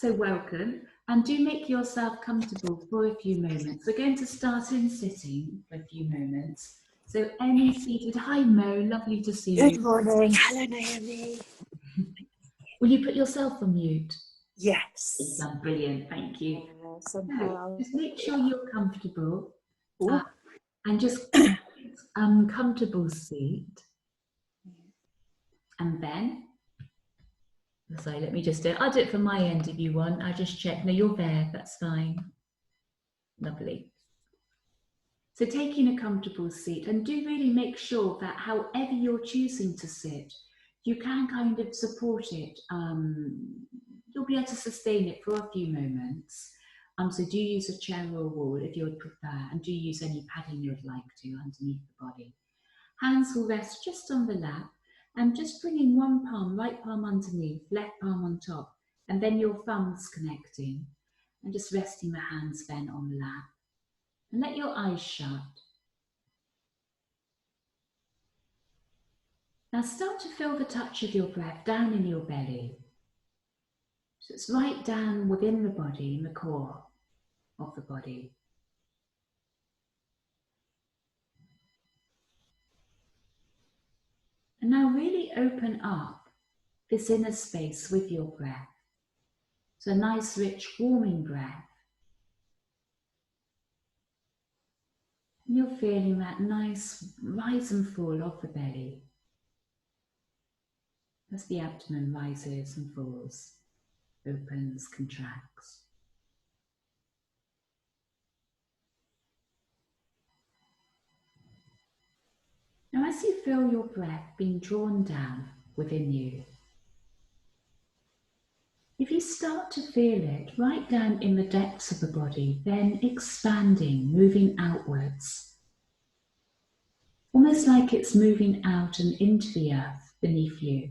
So welcome, and do make yourself comfortable for a few moments. We're going to start in sitting for a few moments. So any seated, hi Mo, lovely to see you. Good morning. Hello, Naomi. Will you put yourself on mute? Yes. Brilliant, thank you. Somehow. Just make sure you're comfortable Ooh. and just comfortable seat. And then, sorry, let me just do it. I'll do it from my end if you want. I just check. No, you're there, that's fine. Lovely. So taking a comfortable seat, and do really make sure that however you're choosing to sit, you can kind of support it. You'll be able to sustain it for a few moments. So do use a chair or a wall if you would prefer, and do use any padding you'd like to underneath the body. Hands will rest just on the lap, and just bringing one palm, right palm underneath, left palm on top, and then your thumbs connecting, and just resting the hands then on the lap. And let your eyes shut. Now start to feel the touch of your breath down in your belly. So it's right down within the body, in the core of the body. And now really open up this inner space with your breath. So a nice, rich, warming breath. And you're feeling that nice rise and fall of the belly as the abdomen rises and falls, opens, contracts. Now as you feel your breath being drawn down within you, if you start to feel it right down in the depths of the body, then expanding, moving outwards, almost like it's moving out and into the earth beneath you.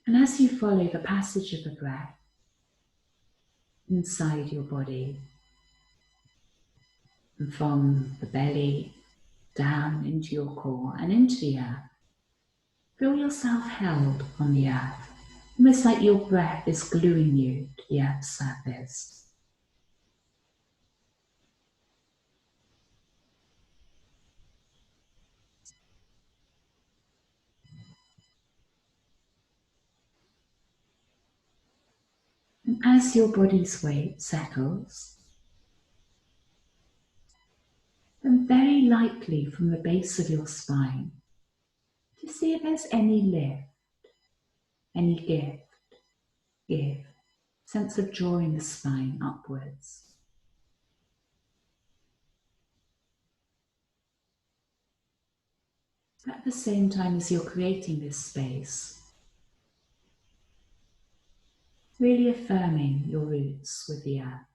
And as you follow the passage of the breath inside your body, and from the belly down into your core and into the earth, feel yourself held on the earth, almost like your breath is gluing you to the earth's surface. And as your body's weight settles, then very lightly from the base of your spine, to see if there's any lift, any give, sense of drawing the spine upwards. At the same time as you're creating this space, really affirming your roots with the earth.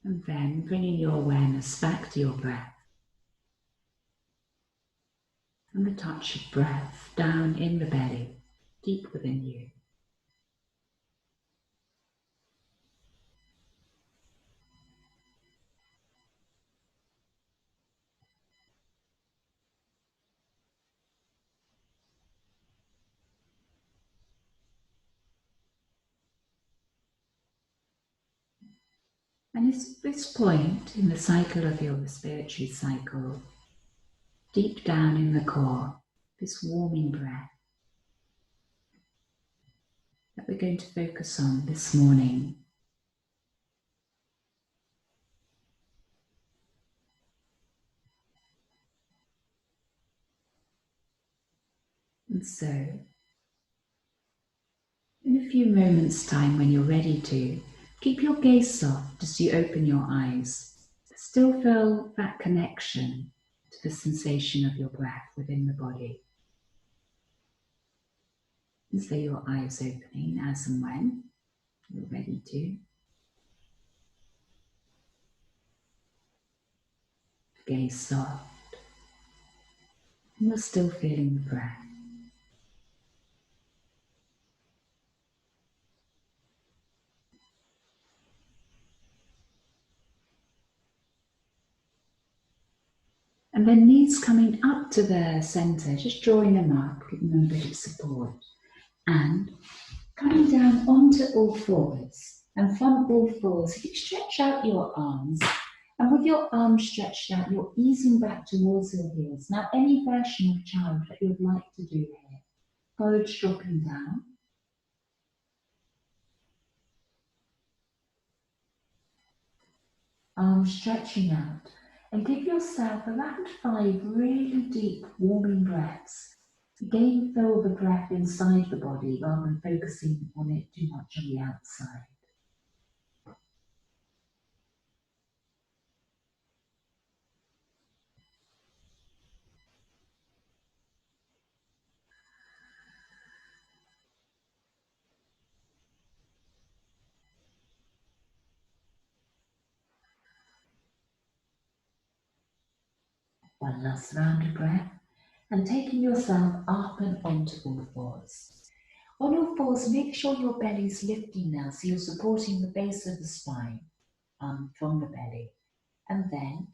And then bringing your awareness back to your breath. And the touch of breath down in the belly, deep within you. And it's this point in the cycle of your respiratory cycle, deep down in the core, this warming breath, that we're going to focus on this morning. And so, in a few moments' time when you're ready to, keep your gaze soft as you open your eyes. Still feel that connection to the sensation of your breath within the body. And so your eyes opening as and when you're ready to. gaze soft. And you're still feeling the breath. And then knees coming up to the centre, just drawing them up, giving them a bit of support. And coming down onto all fours. And from all fours, if you stretch out your arms, and with your arms stretched out, you're easing back towards your heels. Now, any version of child that you'd like to do here, forwards dropping down. Arms stretching out. And give yourself around 5 really deep, warming breaths. Again, feel the breath inside the body rather than focusing on it too much on the outside. One last round of breath. And taking yourself up and onto all fours. On all fours, make sure your belly's lifting now, so you're supporting the base of the spine from the belly. And then,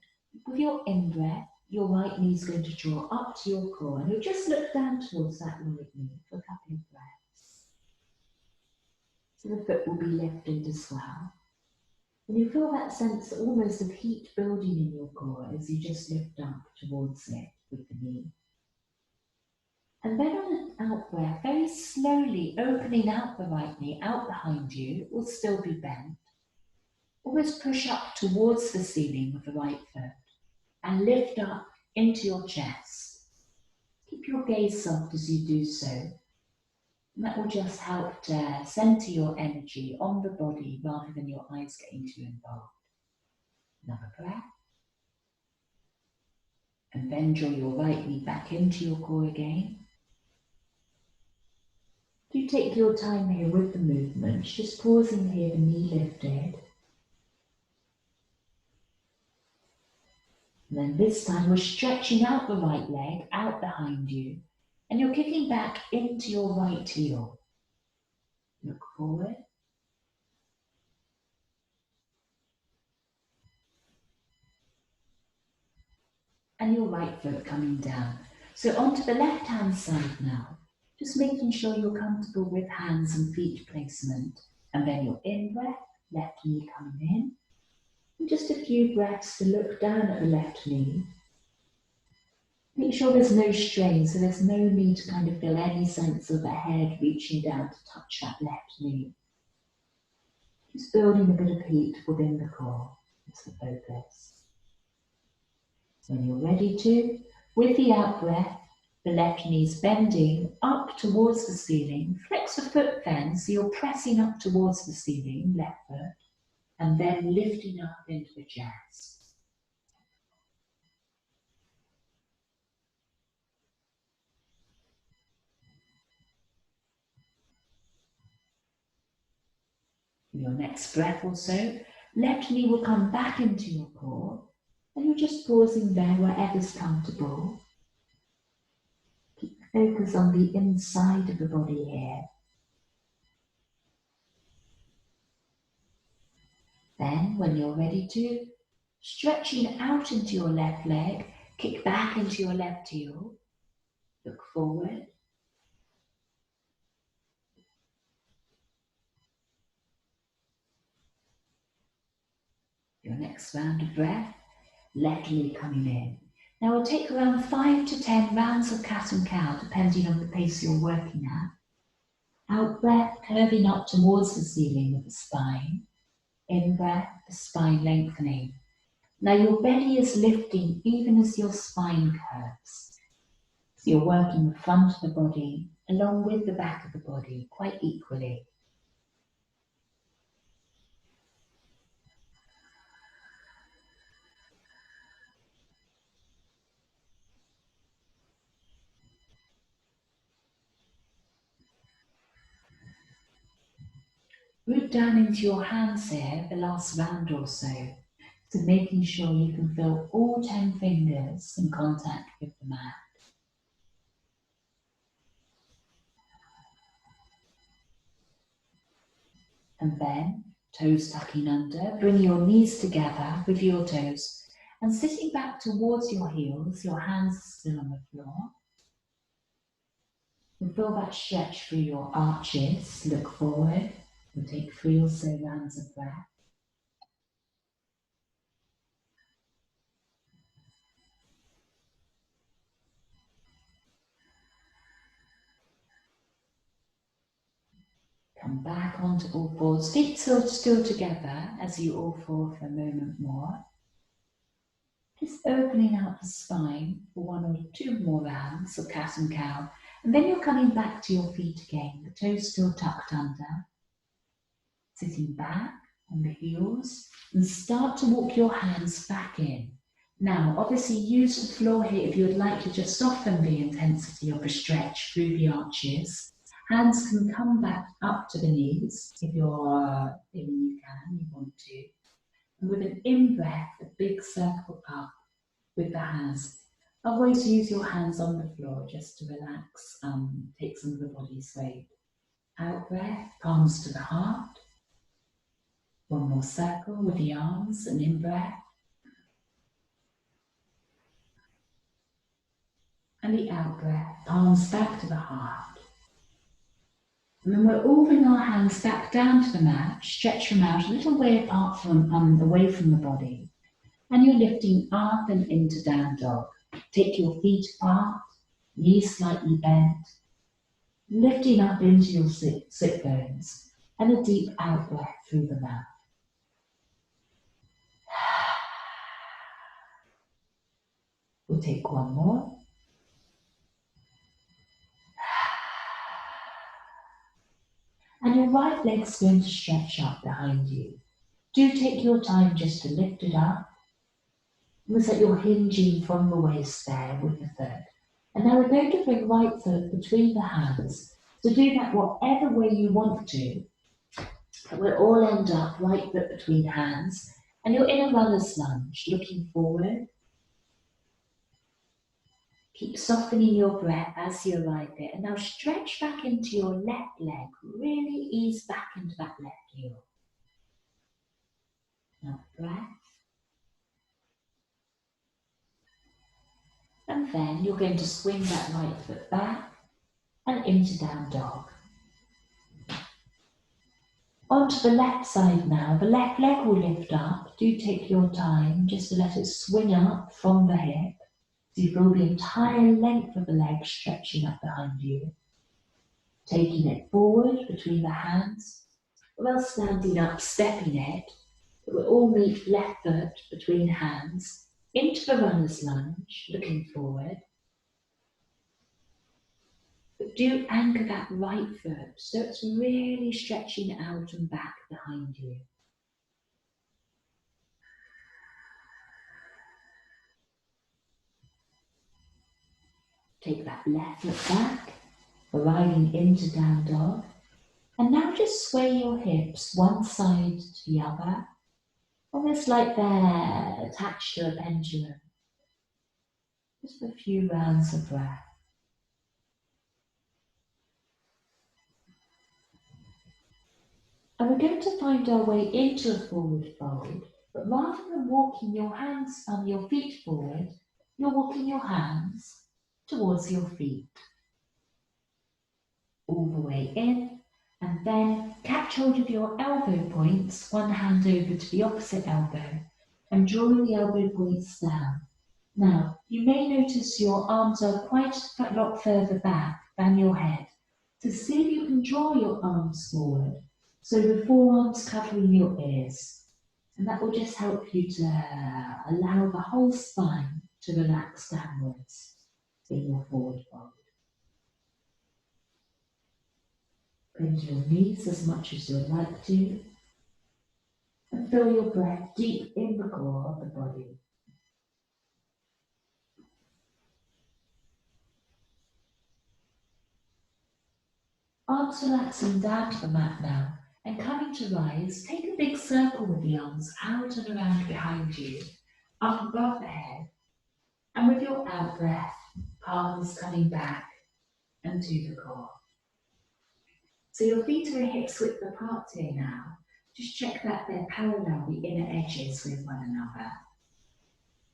with your in-breath, your right knee is going to draw up to your core, and you'll just look down towards that right knee for a couple of breaths. So the foot will be lifted as well. And you feel that sense almost of heat building in your core as you just lift up towards it with the knee. And then on an out breath, very slowly opening out the right knee, out behind you, it will still be bent. Always push up towards the ceiling with the right foot and lift up into your chest. Keep your gaze soft as you do so. And that will just help to center your energy on the body rather than your eyes getting too involved. Another breath. And then draw your right knee back into your core again. Do take your time here with the movements, just pausing here, the knee lifted. And then this time we're stretching out the right leg, out behind you, and you're kicking back into your right heel. Look forward. And your right foot coming down. So onto the left hand side now, just making sure you're comfortable with hands and feet placement. And then your in-breath, left knee coming in. And just a few breaths to look down at the left knee. Make sure there's no strain, so there's no need to kind of feel any sense of the head reaching down to touch that left knee. Just building a bit of heat within the core is the focus. When you're ready to, with the out breath, the left knee's bending up towards the ceiling. Flex the foot then, so you're pressing up towards the ceiling, left foot, and then lifting up into the chest. In your next breath or so, left knee will come back into your core, and you're just pausing there wherever's comfortable. Keep focus on the inside of the body here. Then, when you're ready to, stretching out into your left leg, kick back into your left heel, look forward. Your next round of breath, left knee coming in. Now we'll take around 5 to 10 rounds of cat and cow, depending on the pace you're working at. Out breath, curving up towards the ceiling of the spine. In breath, the spine lengthening. Now your belly is lifting even as your spine curves. So you're working the front of the body along with the back of the body quite equally. Root down into your hands here, the last round or so. So making sure you can feel all 10 fingers in contact with the mat. And then, toes tucking under, bring your knees together with your toes and sitting back towards your heels, your hands still on the floor. And feel that stretch through your arches, look forward. We'll take 3 or so rounds of breath. Come back onto all fours, feet still together as you all four for a moment more. Just opening out the spine for 1 or 2 more rounds of cat and cow. And then you're coming back to your feet again, the toes still tucked under. Sitting back on the heels and start to walk your hands back in. Now, obviously use the floor here if you would like to just soften the intensity of a stretch through the arches. Hands can come back up to the knees if you're feeling you want to. And with an in-breath, a big circle up with the hands. Always use your hands on the floor just to relax, take some of the body's weight. Out breath, palms to the heart. 1 more circle with the arms, and in breath. And the out breath, palms back to the heart. And then we'll all bring our hands back down to the mat, stretch them out a little way apart from, away from the body. And you're lifting up and into down dog. Take your feet apart, knees slightly bent, lifting up into your sit bones, and a deep out breath through the mouth. We'll take 1 more. And your right leg's going to stretch up behind you. Do take your time just to lift it up. Almost like you're hinging from the waist there with the foot. And now we're going to bring right foot between the hands. So do that whatever way you want to. But we'll all end up right foot between hands. And you're in a runner's lunge, looking forward. Keep softening your breath as you arrive there. And now stretch back into your left leg. Really ease back into that left heel. Now breath. And then you're going to swing that right foot back and into down dog. Onto the left side now. The left leg will lift up. Do take your time just to let it swing up from the hip. So you feel the entire length of the leg stretching up behind you. Taking it forward between the hands. While standing up, stepping it. It will all meet left foot between hands. Into the runner's lunge, looking forward. But do anchor that right foot so it's really stretching out and back behind you. Take that left foot back, arriving into down dog. And now just sway your hips one side to the other, almost like they're attached to a pendulum. Just a few rounds of breath. And we're going to find our way into a forward fold, but rather than walking your hands on your feet forward, you're walking your hands towards your feet. All the way in, and then catch hold of your elbow points, one hand over to the opposite elbow, and draw the elbow points down. Now, you may notice your arms are quite a lot further back than your head. So see if you can draw your arms forward, so the forearms covering your ears. And that will just help you to allow the whole spine to relax downwards in your forward fold. Bend your knees as much as you'd like to, and feel your breath deep in the core of the body. Arms relaxing down to the mat now, And coming to rise, take a big circle with the arms out and around behind you, up above the head. And with your out breath, palms coming back and to the core. So your feet are hips width apart here now. Just check that they're parallel, the inner edges with one another.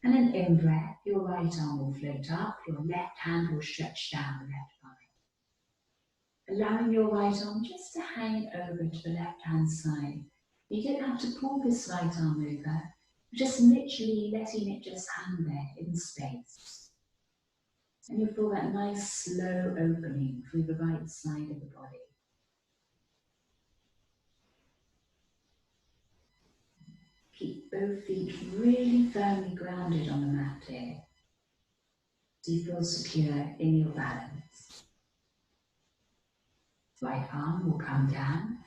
And an in-breath, your right arm will float up, your left hand will stretch down the left thigh. Allowing your right arm just to hang over to the left-hand side. You don't have to pull this right arm over, just literally letting it just hang there in space. And you'll feel that nice slow opening through the right side of the body. Keep both feet really firmly grounded on the mat here. Do you feel secure in your balance? Right arm will come down.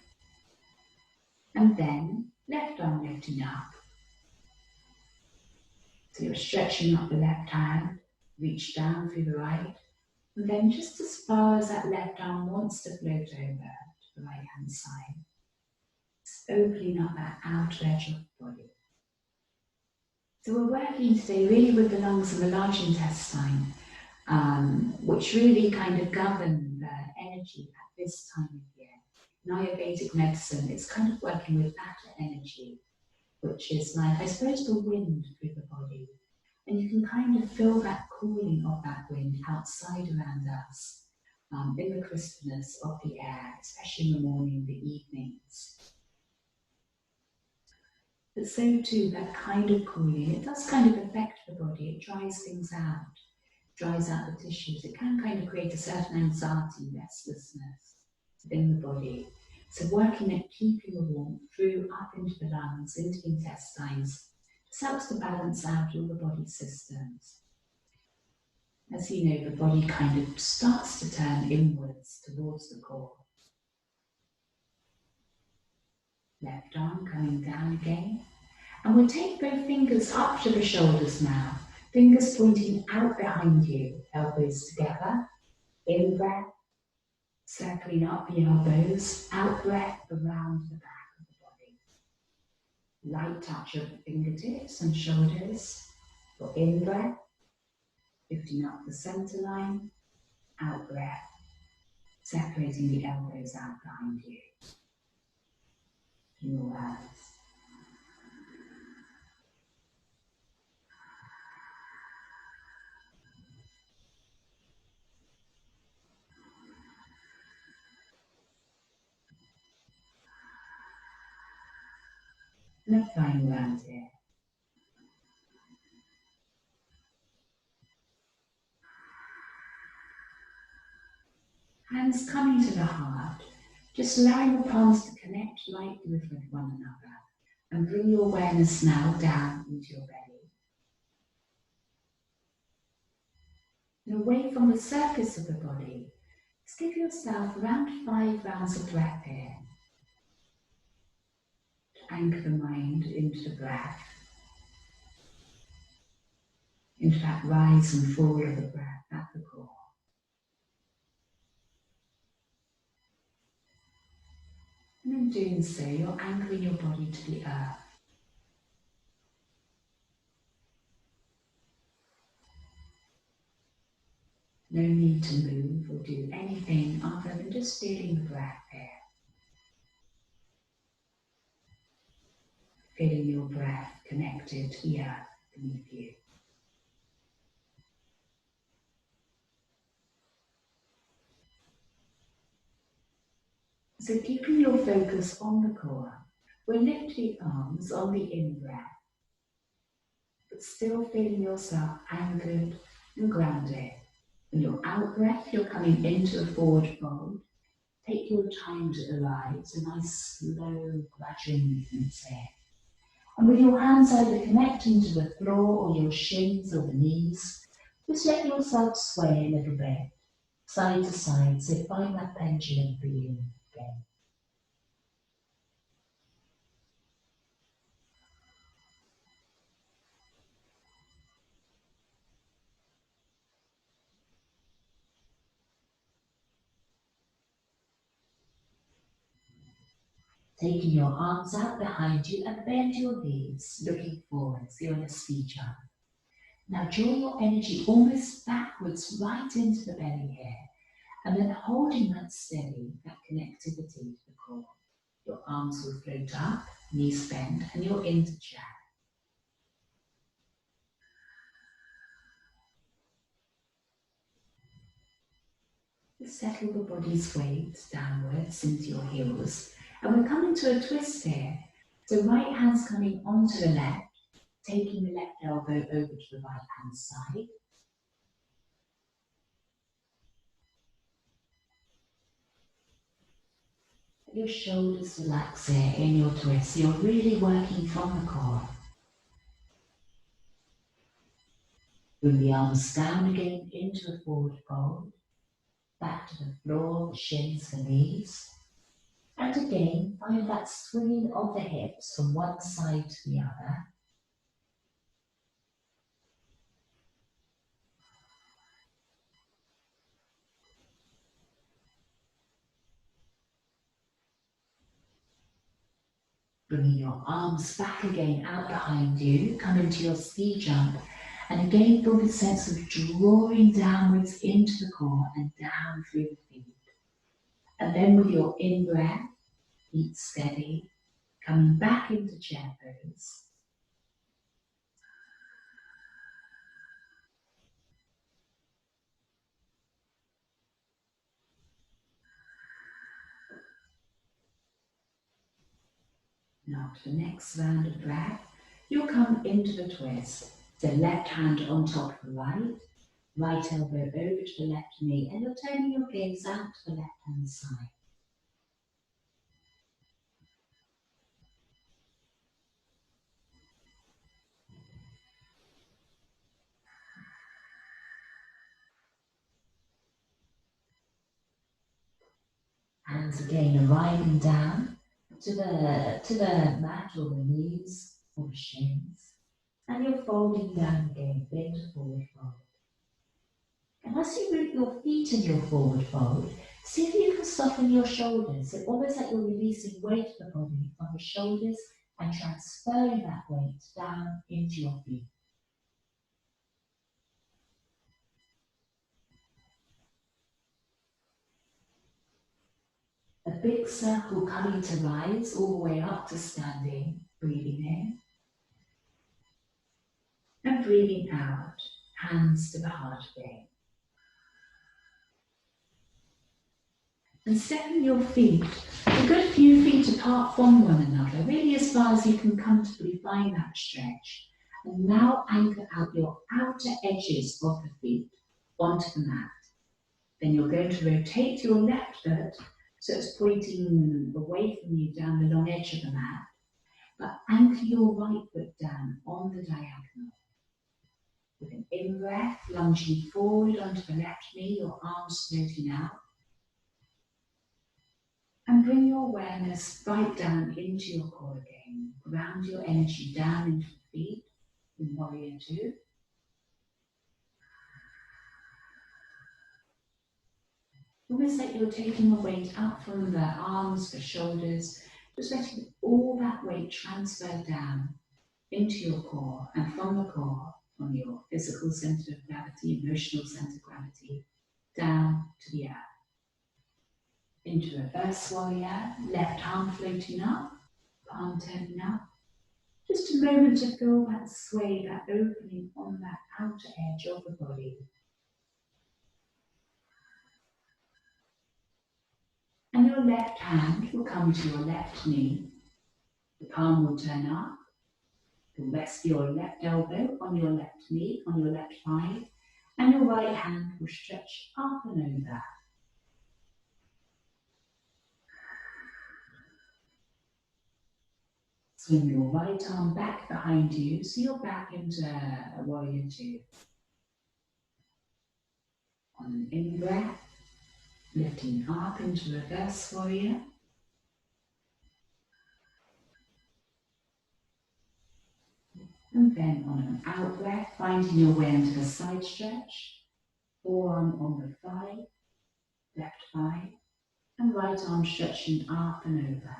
And then left arm lifting up. So you're stretching up the left hand, reach down through the right. And then just as far as that left arm wants to float over to the right hand side. It's opening up that outer edge of the body. So we're working today really with the lungs and the large intestine, which really kind of govern the energy at this time of year. In Ayurvedic medicine, it's kind of working with that energy, which is like, I suppose, the wind through the body. And you can kind of feel that cooling of that wind outside around us, in the crispness of the air, especially in the morning, the evenings. But so too, that kind of cooling, it does kind of affect the body. It dries things out, dries out the tissues. It can kind of create a certain anxiety, restlessness within the body. So working at keeping the warmth through up into the lungs, into the intestines, just helps to balance out all the body systems. As you know, the body kind of starts to turn inwards towards the core. Left arm coming down again. And we'll take both fingers up to the shoulders now. Fingers pointing out behind you, elbows together. In breath, circling up the elbows. Out breath around the back of the body. Light touch of the fingertips and shoulders. For in breath, lifting up the center line. Out breath, separating the elbows out behind you. Your hands. And a final round here. Hands coming to the heart, just allowing the palms to connect lightly with one another. And bring your awareness now down into your belly. And away from the surface of the body, just give yourself around 5 rounds of breath here. To anchor the mind into the breath. Into that rise and fall of the breath at the core. And in doing so, you're anchoring your body to the earth. No need to move or do anything other than just feeling the breath here. Feeling your breath connected to the earth beneath you. So keeping your focus on the core, we'll lift the arms on the in-breath, but still feeling yourself anchored and grounded. In your out-breath, you're coming into a forward fold. Take your time to arrive, so nice, slow, gradual movements here. And with your hands either connecting to the floor or your shins or the knees, just let yourself sway a little bit, side to side, so find that pendulum feeling again. Taking your arms out behind you and bend your knees, looking forward, so you're in a ski jump. Now draw your energy almost backwards right into the belly here, and then holding that steady, that connectivity to the core. Your arms will float up, knees bend, and you're into chair. Settle the body's weight downwards into your heels, and we're coming to a twist here. So right hand's coming onto the left, taking the left elbow over to the right hand side. Your shoulders relax here in your twist. You're really working from the core. Bring the arms down again into a forward fold. Back to the floor, shins, the knees. And again, find that swinging of the hips from one side to the other. Bringing your arms back again out behind you, come into your ski jump, and again feel the sense of drawing downwards into the core and down through the feet. And then with your in-breath, feet steady, coming back into chair pose. Now to the next round of breath, you'll come into the twist. So left hand on top of the right, right elbow over to the left knee, and you're turning your gaze out to the left hand side. Hands again arriving down to the mat or the knees or the shins. And you're folding down again, bend forward fold. And as you root your feet in your forward fold, see if you can soften your shoulders. So almost like you're releasing weight of the body from the shoulders and transferring that weight down into your feet. A big circle coming to rise all the way up to standing, breathing in. And breathing out, hands to the heart again. And stepping your feet a good few feet apart from one another, really as far as you can comfortably find that stretch. And now anchor out your outer edges of the feet onto the mat. Then you're going to rotate your left foot so it's pointing away from you down the long edge of the mat, but anchor your right foot down on the diagonal. With an in-breath, lunging forward onto the left knee, your arms floating out. And bring your awareness right down into your core again. Ground your energy down into the feet in warrior two. Almost like you're taking the weight up from the arms, the shoulders, just letting all that weight transfer down into your core, and from the core, from your physical center of gravity, emotional center of gravity, down to the earth. Into reverse warrior, left arm floating up, palm turning up. Just a moment to feel that sway, that opening on that outer edge of the body. And your left hand will come to your left knee. The palm will turn up. You'll rest your left elbow on your left knee, on your left thigh, and your right hand will stretch up and over. Swing your right arm back behind you, so you're back into a warrior two. On an in-breath, lifting up into reverse warrior. And then on an out breath, finding your way into the side stretch. Forearm on the thigh, left thigh, and right arm stretching up and over.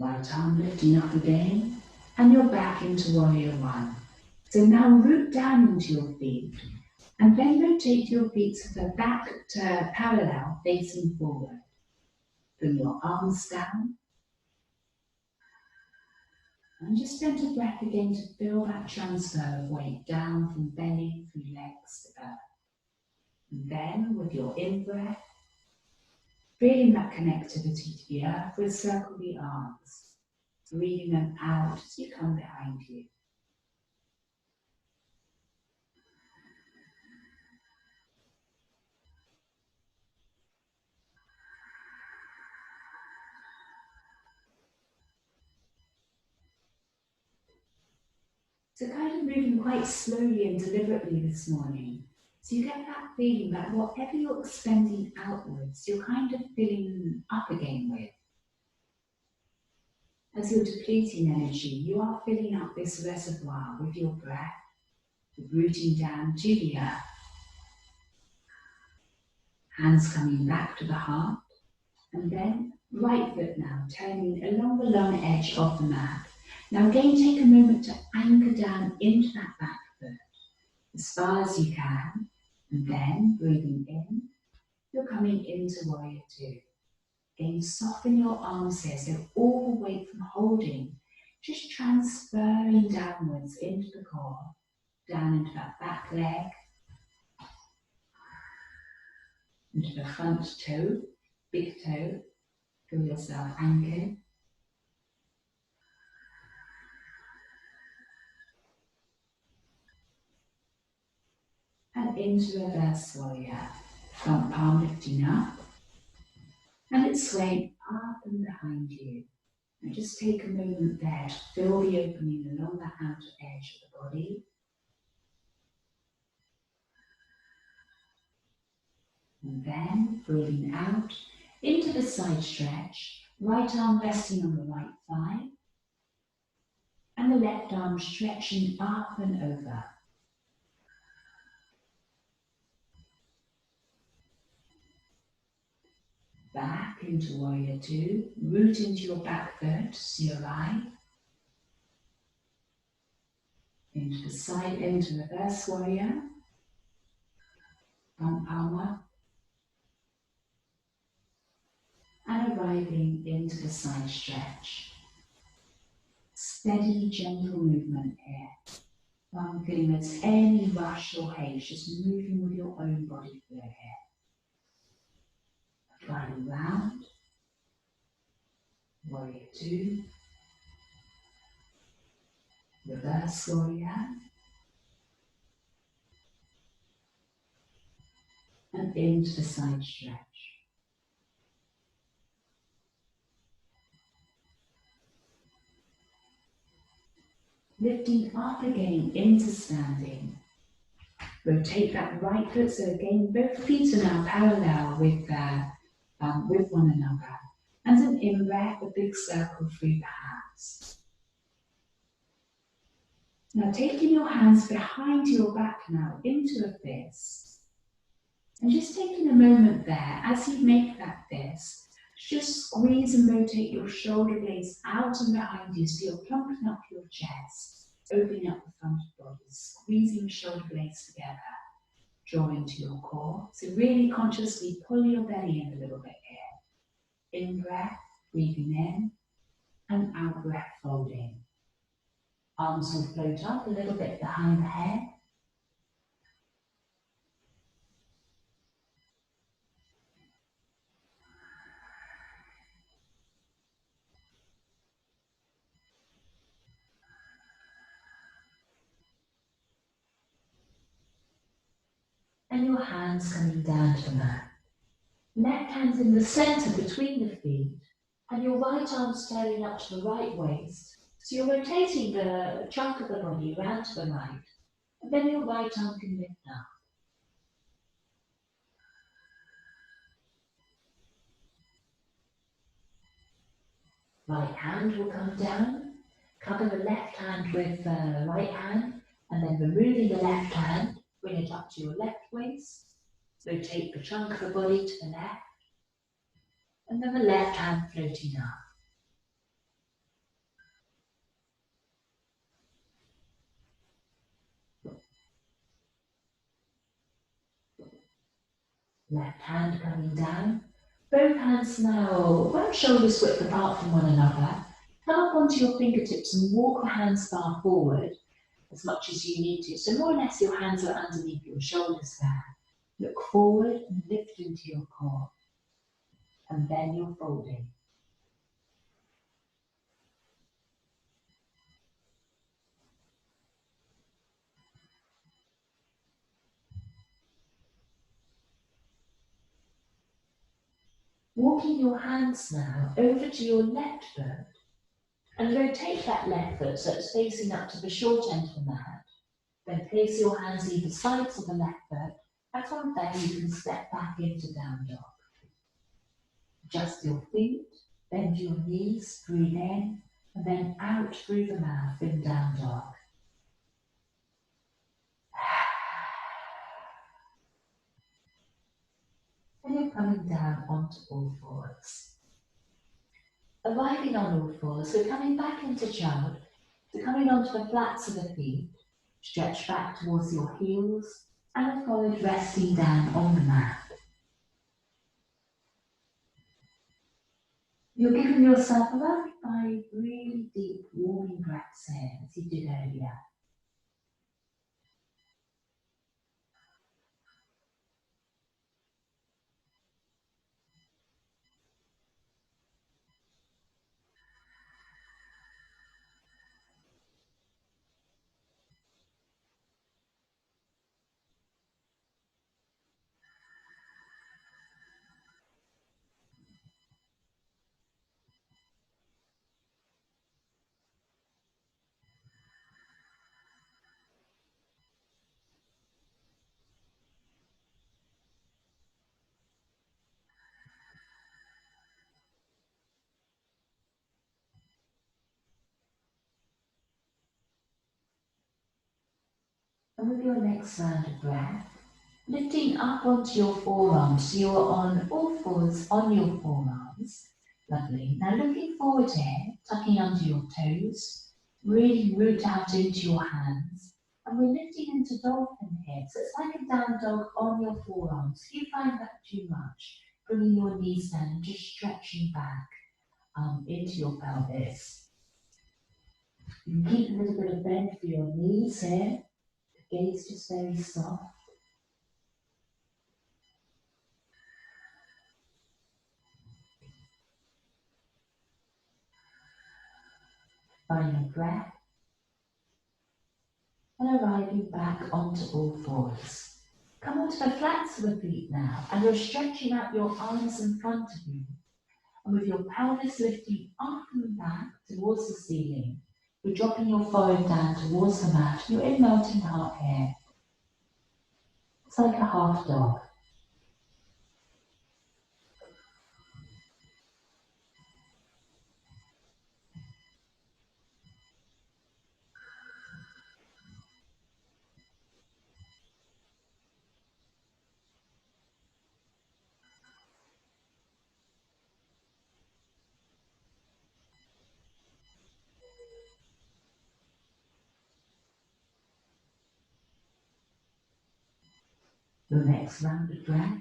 Right arm lifting up again, and you're back into warrior one. So now root down into your feet, and then rotate your feet so they're back to parallel, facing forward. Bring your arms down, and just enter breath again to feel that transfer of weight down from belly through legs to earth. And then with your in-breath, feeling that connectivity to the earth, we'll circle the arms, breathing them out as you come behind you. So kind of moving quite slowly and deliberately this morning. So you get that feeling that whatever you're expending outwards, you're kind of filling up again with. As you're depleting energy, you are filling up this reservoir with your breath, rooting down to the earth. Hands coming back to the heart, and then right foot now turning along the long edge of the mat. Now again take a moment to anchor down into that back foot as far as you can, and then breathing in, you're coming into warrior two. Again, soften your arms here, so all the weight from holding, just transferring downwards into the core, down into that back leg, into the front toe, big toe, feel yourself anchored. And into reverse warrior, front palm lifting up, and it's swaying up and behind you. And just take a moment there to feel the opening along the outer edge of the body. And then breathing out into the side stretch, right arm resting on the right thigh, and the left arm stretching up and over. Back into warrior two, root into your back foot, to your right. Into the side, into reverse warrior. Front palm up. And arriving into the side stretch. Steady, gentle movement here. Not feeling there's any rush or haste, just moving with your own body flow here. Gliding round. Warrior two. Reverse warrior. And into the side stretch. Lifting up again into standing. Rotate that right foot, so again both feet are now parallel with one another. And an in-breath, a big circle through the hands. Now taking your hands behind your back now into a fist. And just taking a moment there as you make that fist, just squeeze and rotate your shoulder blades out and behind you so you're plumping up your chest, opening up the front of the body, squeezing the shoulder blades together, drawing to your core. So really consciously pull your belly in a little bit here. In breath, breathing in, and out breath, folding. Arms will float up a little bit behind the head. And your hands coming down to the mat. Left hand's in the center between the feet, and your right arm standing up to the right waist. So you're rotating the chunk of the body around to the right, and then your right arm can lift up. Right hand will come down, cover the left hand with the right hand, and then removing the left hand, bring it up to your left waist. Rotate the chunk of the body to the left, and then the left hand floating up. Left hand coming down. Both hands now about shoulders width apart from one another. Come up onto your fingertips and walk the hands far forward as much as you need to. So more or less your hands are underneath your shoulders there. Look forward and lift into your core. And then you're folding. Walking your hands now over to your left foot and rotate that left foot so it's facing up to the short end of the mat. Then place your hands either sides of the left foot, and from there you can step back into down dog. Adjust your feet, bend your knees, breathe in, and then out through the mouth in down dog. And you're coming down onto all fours. Arriving on all fours, we're coming back into child. So coming onto the flats of the feet, stretch back towards your heels, and followed resting down on the mat. You're giving yourself about 5 really deep warming breaths here, as you did earlier. And with your next round of breath, lifting up onto your forearms, so you're on all fours on your forearms. Lovely. Now looking forward here, tucking under your toes, really root out into your hands. And we're lifting into dolphin here, so it's like a down dog on your forearms. If you find that too much, bringing your knees down and just stretching back into your pelvis. You can keep a little bit of bend for your knees here. The gaze just very soft. Final breath. And arriving back onto all fours. Come onto the flats of the feet now, and you're stretching out your arms in front of you. And with your pelvis lifting up and back towards the ceiling, you're dropping your forehead down towards the mat. You're in melting heart here. It's like a half dog. Your next round of breath,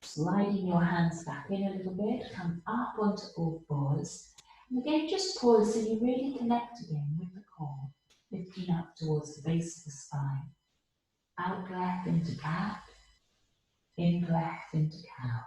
sliding your hands back in a little bit, come up onto all fours. And again, just pause so you really connect again with the core, lifting up towards the base of the spine. Out breath into cat, in breath into cow.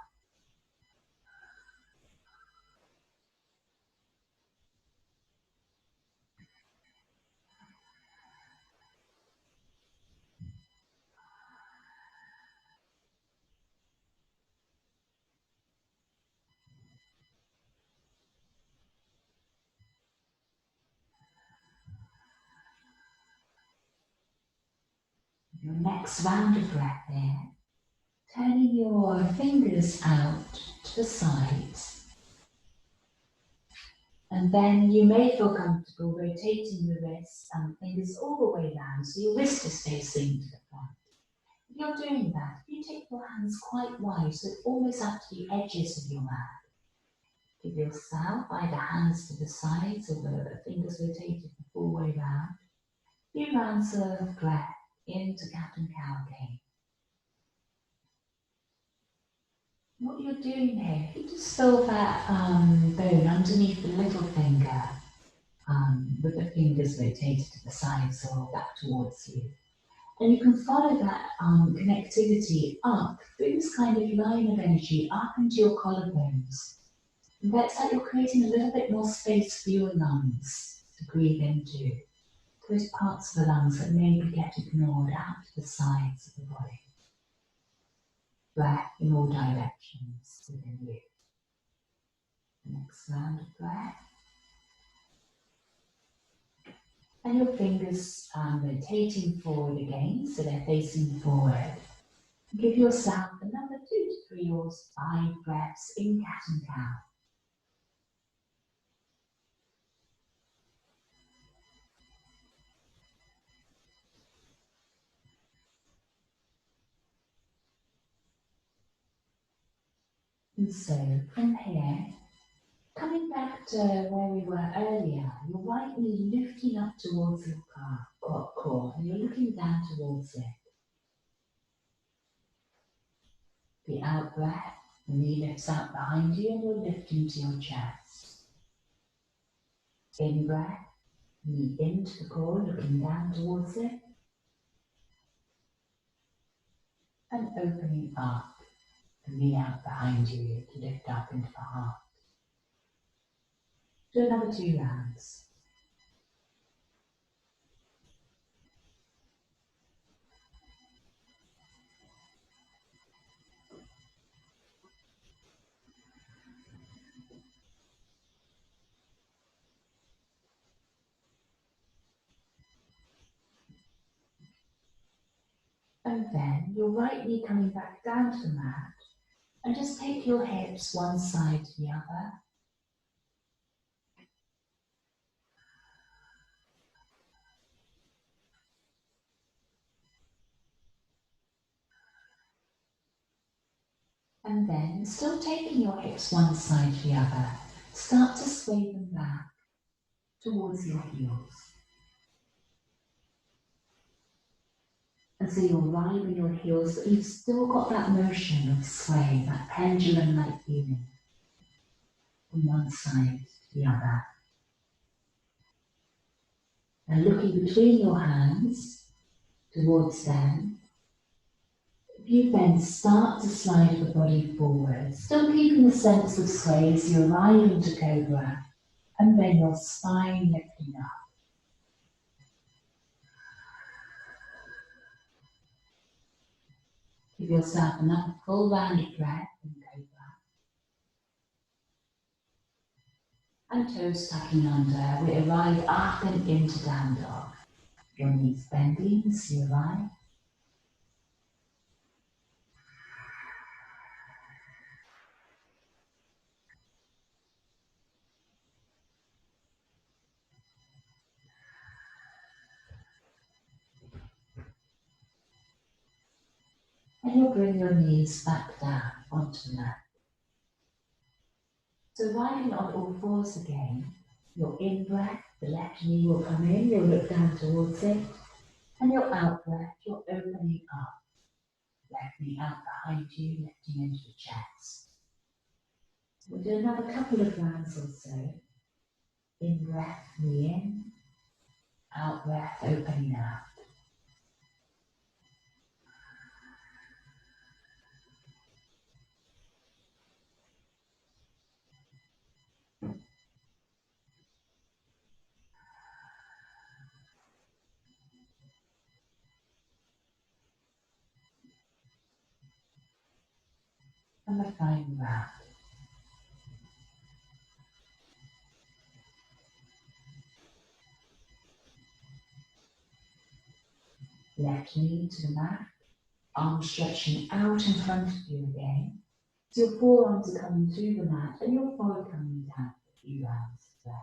Your next round of breath there, turning your fingers out to the sides. And then you may feel comfortable rotating the wrists and fingers all the way down so your wrist is facing to the front. If you're doing that, you take your hands quite wide, so almost up to the edges of your mat. Give yourself either hands to the sides or the fingers rotated the full way round. Few rounds of breath into cat and cow again. What you're doing here, you just feel that bone underneath the little finger, with the fingers rotated to the sides or back towards you. And you can follow that connectivity up through this kind of line of energy up into your collarbones. And that's like you're creating a little bit more space for your lungs to breathe into. Those parts of the lungs that maybe get ignored out to the sides of the body. Breath in all directions within you. Next round of breath. And your fingers rotating forward again, so they're facing forward. Give yourself another 2 to 3 or 5 breaths in cat and cow. And so from here, coming back to where we were earlier, your right knee lifting up towards your core, and you're looking down towards it. The out breath, the knee lifts out behind you and you're lifting to your chest. In breath, knee into the core, looking down towards it. And opening up, the knee out behind you to lift up into the heart. Do another 2 rounds. And then your right knee coming back down to the mat. And just take your hips one side to the other. And then, still taking your hips one side to the other, start to sway them back towards your heels. And so you're riding your heels, but you've still got that motion of sway, that pendulum-like feeling from one side to the other. And looking between your hands towards them, you then start to slide the body forward, still keeping the sense of sway as you arrive into Cobra, and then your spine lifting up. Give yourself another full round of breath in Cobra. And toes tucking under, we arrive up and into down dog. Your knees bending as you arrive. And you'll bring your knees back down onto the mat. So riding on all fours again, your in-breath, the left knee will come in, you'll look down towards it, and your out-breath, you're opening up. Left knee out behind you, lifting into the chest. We'll do another couple of rounds or so. In-breath, knee in, out-breath, opening out. And the final round. Left knee to the mat, arms stretching out in front of you again. So your forearms are coming through the mat and your forehead coming down for a few rounds there.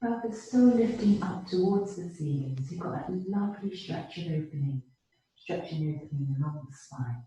Breath is still lifting up towards the ceiling, so you've got that lovely stretching opening along the spine.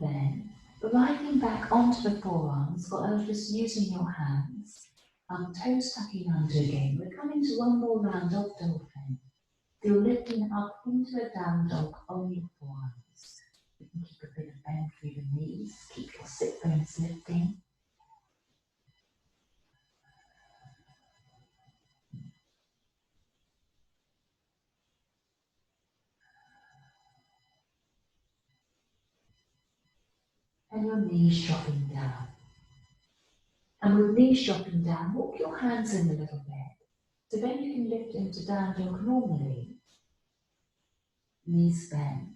And then gliding back onto the forearms, or just using your hands, toes tucking under again. We're coming to one more round of dolphin. You're lifting up into a down dog on your forearms. You can keep a bit of bend through the knees, keep your sit bones lifting. And your knees dropping down. And with knees dropping down, walk your hands in a little bit. So then you can lift into down dog normally. Knees bend.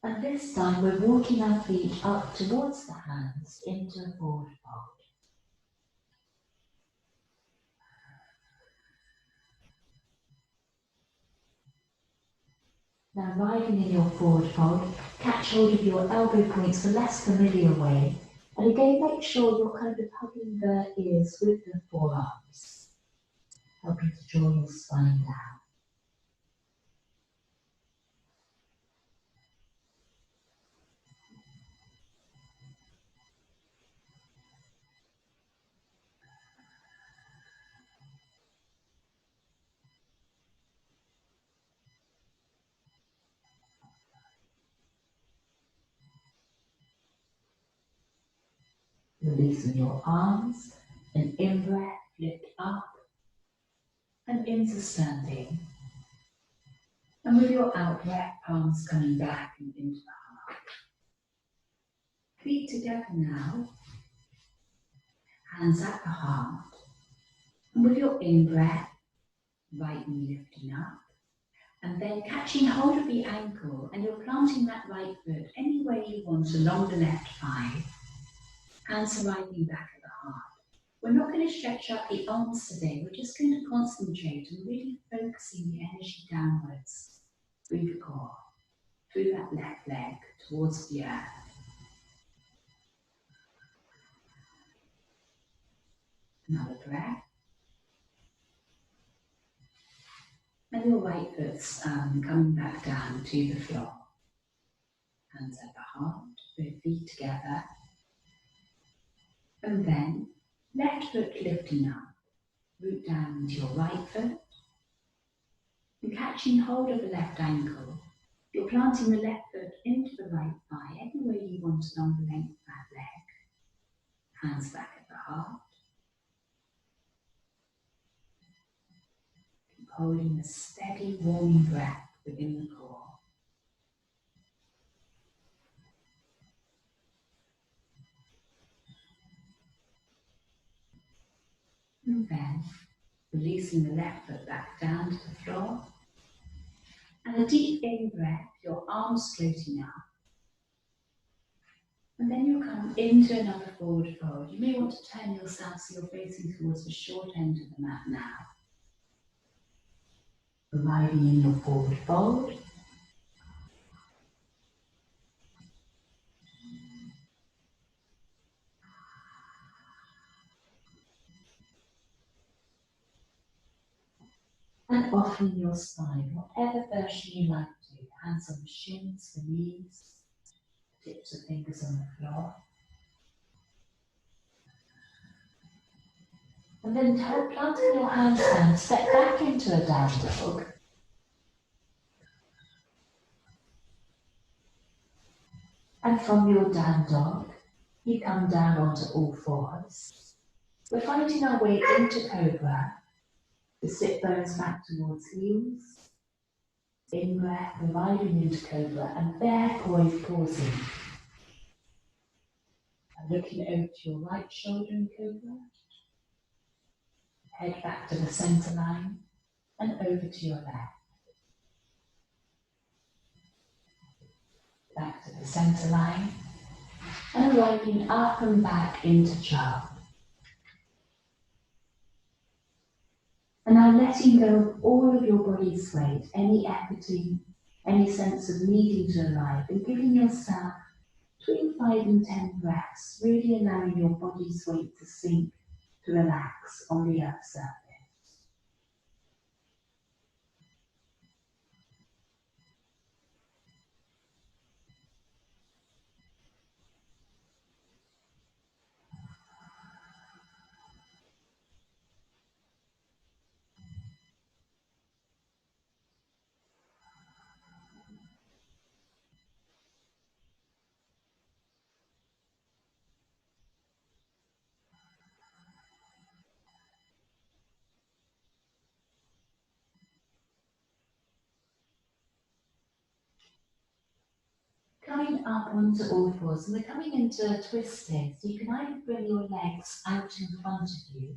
And this time we're walking our feet up towards the hands into a forward fold. Now lying in your forward fold, catch hold of your elbow points the less familiar way. And again, make sure you're kind of hugging the ears with the forearms, helping to draw your spine down. Releasing your arms, and in-breath, lift up and into standing. And with your out-breath, palms coming back and into the heart. Feet together now, hands at the heart. And with your in-breath, right knee lifting up. And then catching hold of the ankle, and you're planting that right foot any way you want along the left thigh. Hands arriving back at the heart. We're not going to stretch out the arms today. We're just going to concentrate on really focusing the energy downwards through the core, through that left leg towards the earth. Another breath. And your right foot's coming back down to the floor. Hands at the heart, both feet together. And then left foot lifting up. Root down into your right foot. And catching hold of the left ankle, you're planting the left foot into the right thigh, any way you want along the length of that leg. Hands back at the heart. Keep holding a steady, warming breath within the core. And then releasing the left foot back down to the floor. And a deep in-breath, your arms floating up. And then you'll come into another forward fold. You may want to turn yourself so you're facing towards the short end of the mat now. Arriving in your forward fold. And offering your spine, whatever version you like to. Hands on the shins, the knees, tips of fingers on the floor. And then planting your hands down, step back into a down dog. And from your down dog, you come down onto all fours. We're finding our way into cobra. The sit bones back towards heels. In breath, gliding into cobra, and there pausing. And looking over to your right shoulder in cobra. Head back to the center line and over to your left. Back to the center line and arriving up and back into child. And now letting go of all of your body's weight, any efforting, any sense of needing to arrive, and giving yourself between 5 and 10 breaths, really allowing your body's weight to sink, to relax on the earth's surface. Coming up onto all fours, and we're coming into a twist here. So you can either bring your legs out in front of you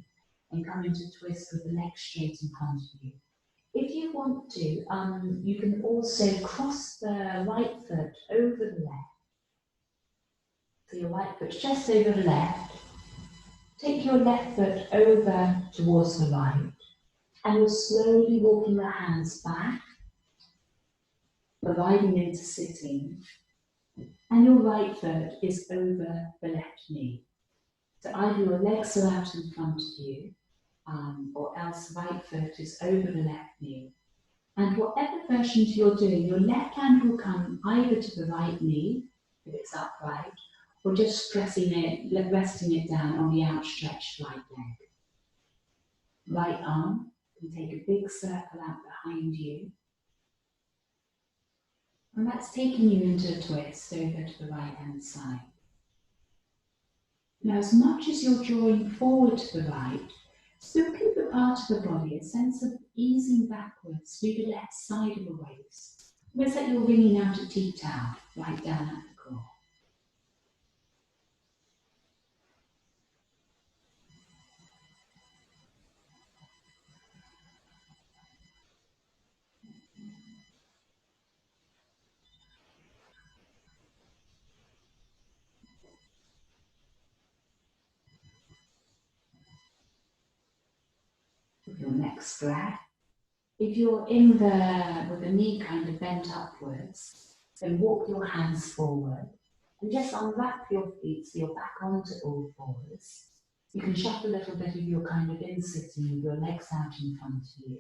and come into a twist with the legs straight in front of you. If you want to, you can also cross the right foot over the left. So your right foot's just over the left. Take your left foot over towards the right, and you're slowly walking the hands back, gliding into sitting, and your right foot is over the left knee. So either your legs are out in front of you, or else right foot is over the left knee. And whatever versions you're doing, your left hand will come either to the right knee, if it's upright, or just resting it down on the outstretched right leg. Right arm can take a big circle out behind you. And that's taking you into a twist over to the right hand side. Now, as much as you're drawing forward to the right, still keep the part of the body, a sense of easing backwards through the left side of the waist. Almost like you're wringing out a tea towel right down at the core. With your next breath, if you're with the knee kind of bent upwards, then walk your hands forward and just unwrap your feet so you're back onto all fours. You can shuffle a little bit of your kind of in-sitting with your legs out in front of you.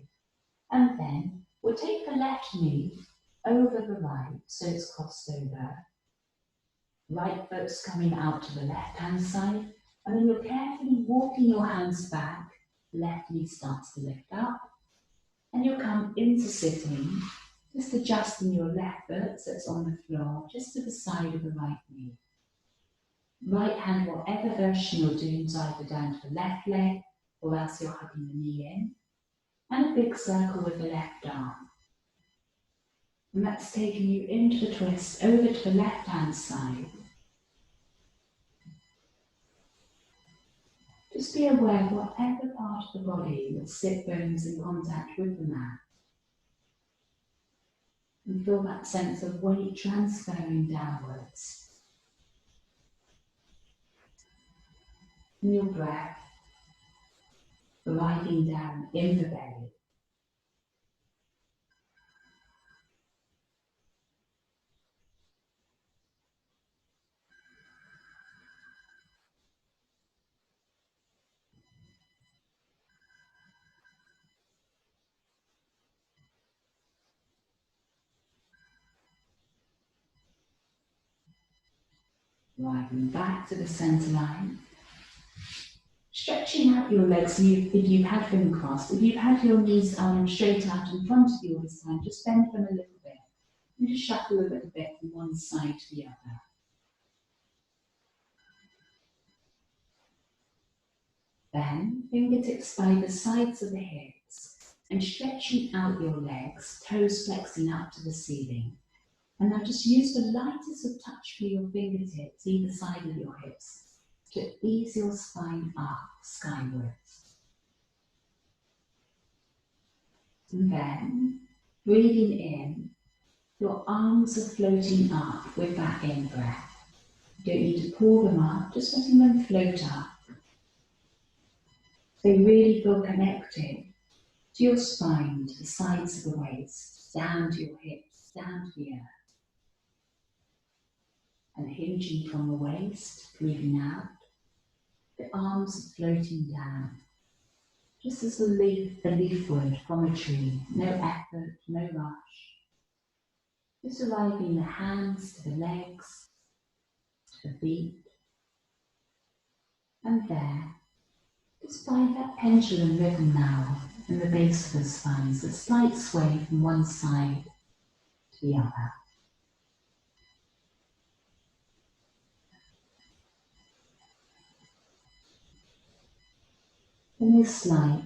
And then we'll take the left knee over the right, so it's crossed over. Right foot's coming out to the left-hand side, and then you're carefully walking your hands back. Left knee starts to lift up, and you'll come into sitting, just adjusting your left foot so it's on the floor, just to the side of the right knee. Right hand, whatever version you're doing, is either down to the left leg, or else you're hugging the knee in, and a big circle with the left arm. And that's taking you into the twist over to the left-hand side. Just be aware of whatever part of the body your sit bones in contact with the mat. And feel that sense of weight transferring downwards. And your breath gliding down in the belly. Riding back to the centre line. Stretching out your legs if you've had them crossed. If you've had your knees straight out in front of you all this time, just bend them a little bit. And just shuffle a little bit from one side to the other. Then, fingertips by the sides of the hips and stretching out your legs, toes flexing up to the ceiling. And now just use the lightest of touch for your fingertips, either side of your hips, to ease your spine up skywards. And then, breathing in, your arms are floating up with that in-breath. You don't need to pull them up, just letting them float up. They really feel connected to your spine, to the sides of the waist, down to your hips, down to the earth. And hinging from the waist, breathing out, the arms floating down, just as a leaf would from a tree. No effort, no rush. Just arriving the hands to the legs, to the feet, and there, just find that pendulum rhythm now in the base of the spine, so a slight sway from one side to the other. And this like,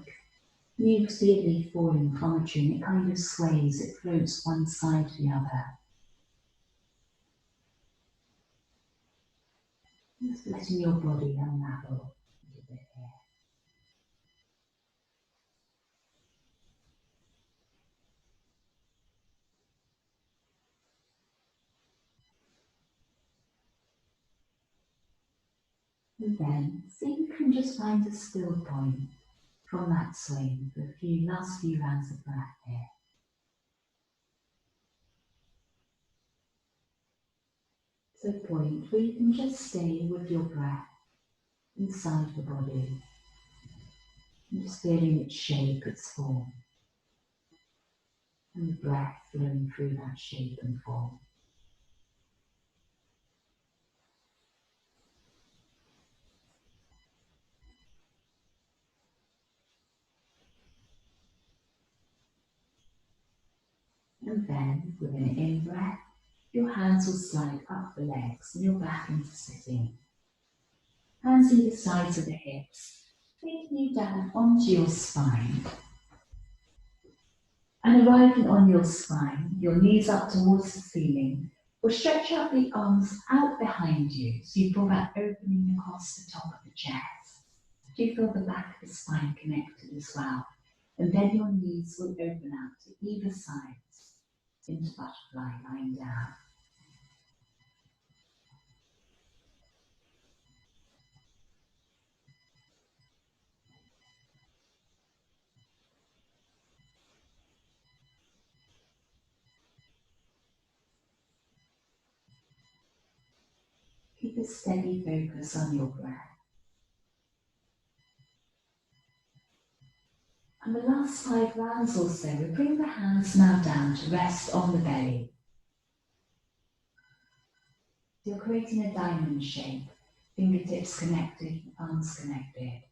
you see a leaf falling from a tree, and it kind of sways, it floats one side to the other. Just letting your body unravel a little bit here. And then see if you can just find a still point from that swing for the last few rounds of breath here. So a point where you can just stay with your breath inside the body, and just feeling its shape, its form, and the breath flowing through that shape and form. And then, with an in-breath, your hands will slide up the legs and you're back into sitting. Hands either sides of the hips, taking you down onto your spine. And arriving on your spine, your knees up towards the ceiling, or stretch out the arms out behind you so you feel that opening across the top of the chest. Do you feel the back of the spine connected as well? And then your knees will open out to either sides into butterfly, lying down. Keep a steady focus on your breath. And the last 5 rounds or so, we bring the hands now down to rest on the belly. You're creating a diamond shape, fingertips connected, palms connected.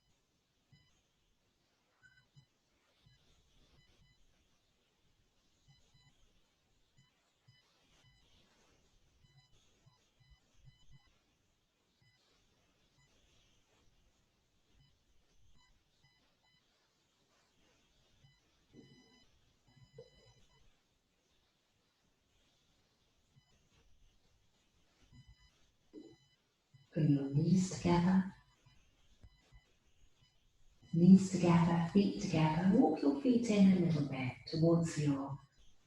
Bring your knees together, feet together. Walk your feet in a little bit towards your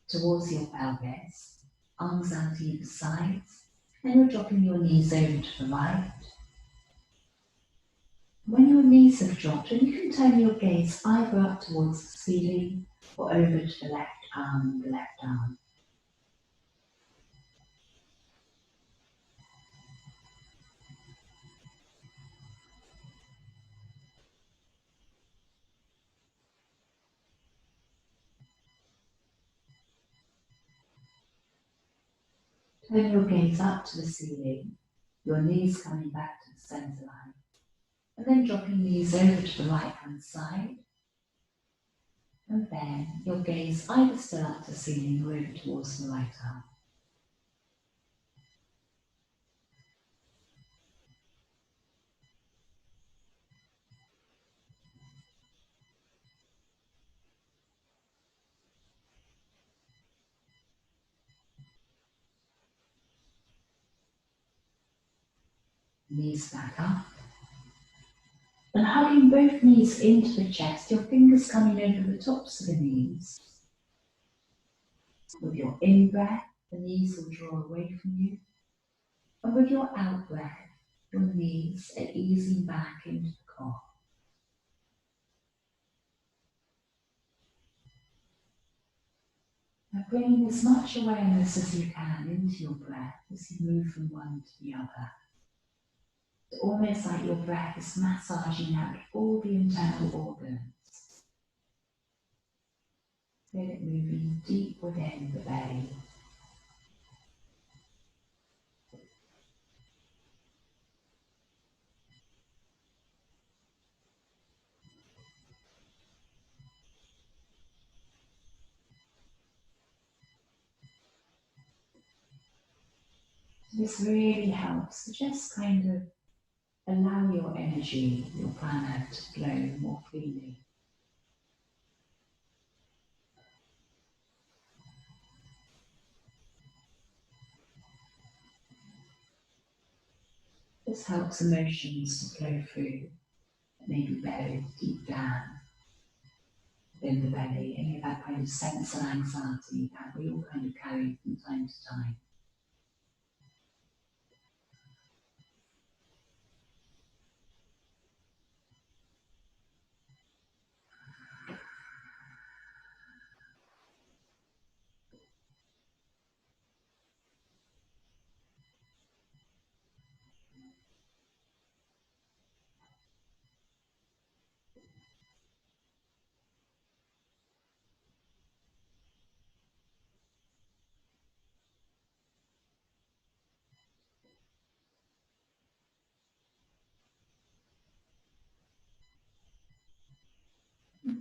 pelvis. Arms out either sides. And you're dropping your knees over to the right. When your knees have dropped, and you can turn your gaze either up towards the ceiling or over to the left arm, the left arm. Turn your gaze up to the ceiling, your knees coming back to the centre line, and then dropping knees over to the right hand side, and then your gaze either still up to the ceiling or over towards the right arm. Knees back up, and hugging both knees into the chest, your fingers coming over the tops of the knees. With your in-breath, the knees will draw away from you, and with your out-breath, your knees are easing back into the core. Now bringing as much awareness as you can into your breath as you move from one to the other. It's almost like your breath is massaging out all the internal organs. Feel it moving deep within the belly. This really helps to just kind of allow your energy, your prana to flow more freely. This helps emotions to flow through, maybe buried deep down in the belly, any of that kind of sense of anxiety that we all kind of carry from time to time.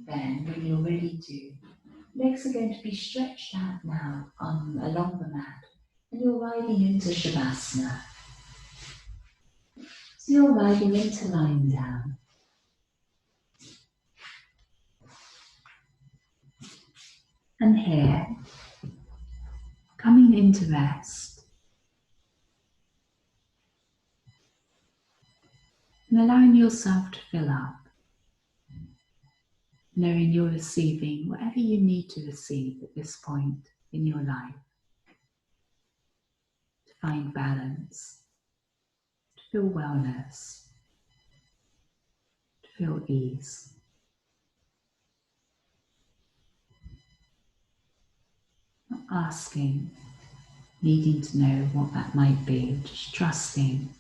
Then, when you're ready to, legs are going to be stretched out now along the mat, and you're riding into Shavasana. So you're riding into lying down. And here, coming into rest, and allowing yourself to fill up, knowing you're receiving whatever you need to receive at this point in your life, to find balance, to feel wellness, to feel ease. Not asking, needing to know what that might be, just trusting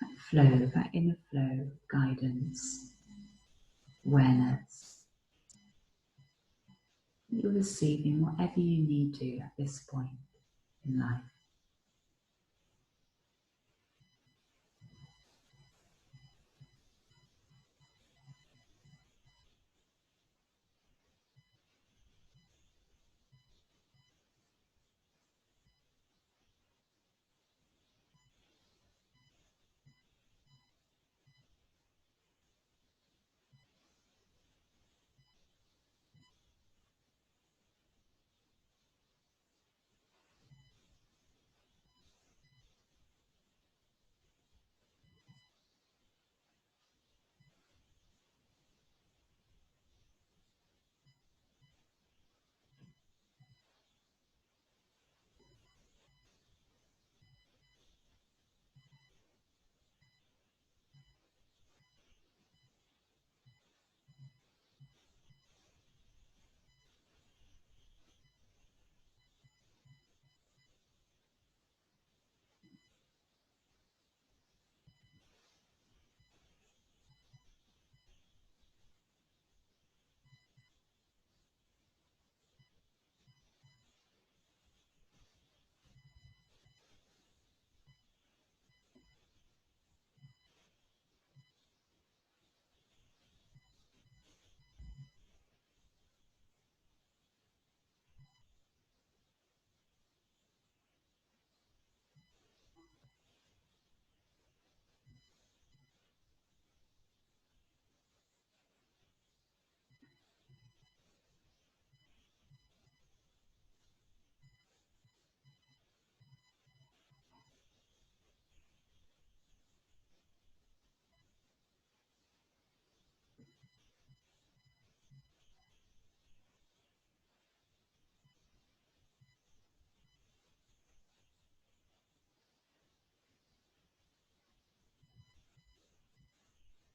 that flow, that inner flow, guidance, awareness. You're receiving whatever you need to at this point in life.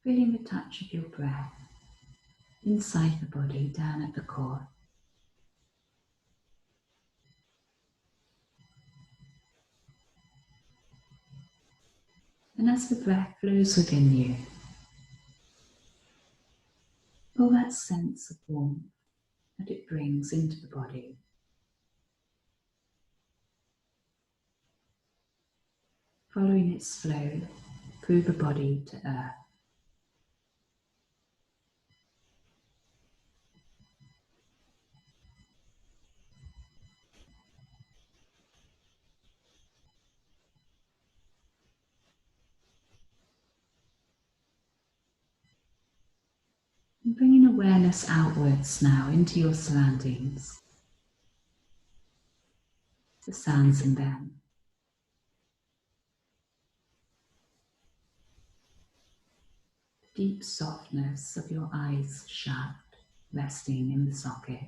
Feeling the touch of your breath inside the body, down at the core. And as the breath flows within you, all that sense of warmth that it brings into the body, following its flow through the body to earth. And bringing awareness outwards now into your surroundings. the sounds in them. Deep softness of your eyes shut, resting in the socket.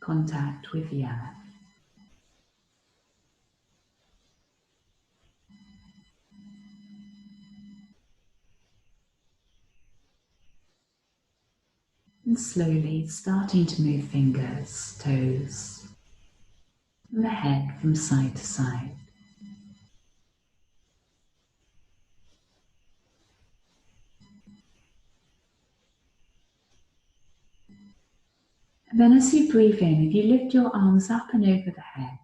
Contact with the earth. And slowly starting to move fingers, toes, and the head from side to side. And then as you breathe in, if you lift your arms up and over the head,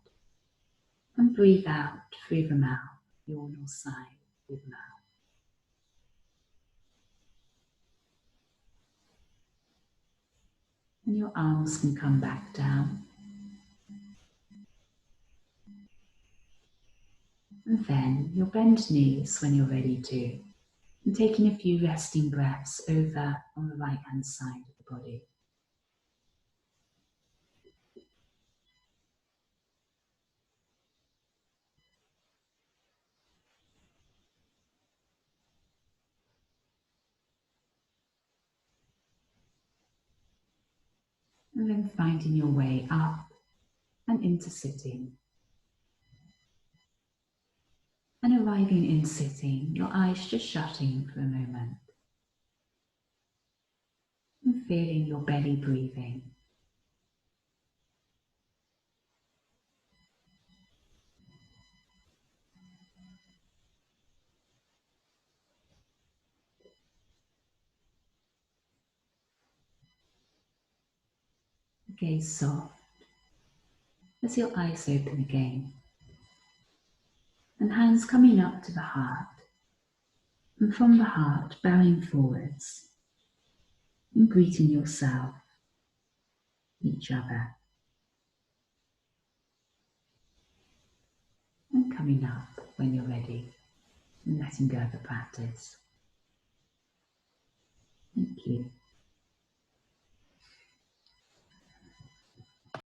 and breathe out through the mouth, yawn or sigh through the mouth. And your arms can come back down. And then you'll bend knees when you're ready to, and taking a few resting breaths over on the right hand side of the body. And then finding your way up and into sitting. And arriving in sitting, your eyes just shutting for a moment. And feeling your belly breathing. Gaze soft as your eyes open again. And hands coming up to the heart. And from the heart, bowing forwards. And greeting yourself, each other. And coming up when you're ready. And letting go of the practice. Thank you.